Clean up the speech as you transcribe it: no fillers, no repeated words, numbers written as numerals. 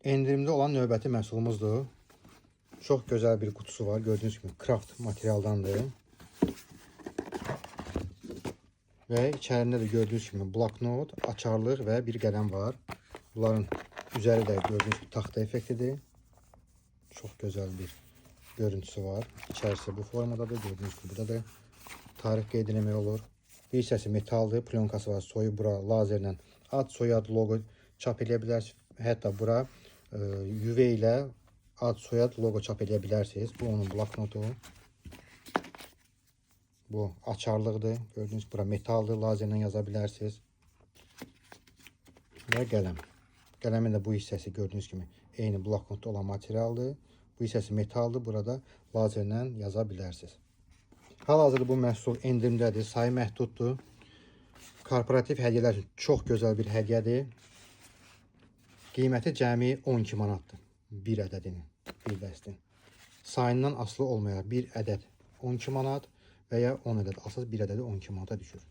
endirimdə olan növbəti məhsulumuzdur. Çox gözəl bir qutusu var. Gördüyünüz kimi kraft materialdandır. Və içərisində də gördüyünüz kimi bloknot, açarlıq və bir qələm var. Bunların üzəri də gördüyünüz gibi taxta effektidir. Çox gözəl bir görüntüsü var. İçərisi bu formadadır. Gördüyünüz gibi burada da tarix qeyd etmək olur. Bir hissəsi metaldır. Plonkası var. Soyu bura lazerlə ad, soyad, logo çap edə bilərsiniz. Hətta bura UV ilə ad, soyad, logo çap edə bilərsiniz. Bu onun bloknotu. Bu açarlıqdır. Gördüğünüz bura metaldır. Lazerlə yaza bilərsiniz. Və qələm. Qələmin də bu hissəsi gördüğünüz kimi eyni bloknotda olan materialdır. Bu hissəsi metaldır. Burada lazerlə yaza bilərsiniz. Hal-hazırda bu məhsul endirimdədir. Sayı məhduddur. Korporativ hədiyyələr üçün çox gözəl bir hədiyyədir. Qiyməti cəmi 12 manatdır. Bir ədədinin, bir dəstin. Sayından asılı olmayaraq bir ədəd 12 manat və ya 10 ədəd alsaz bir ədədi 12 manata düşür.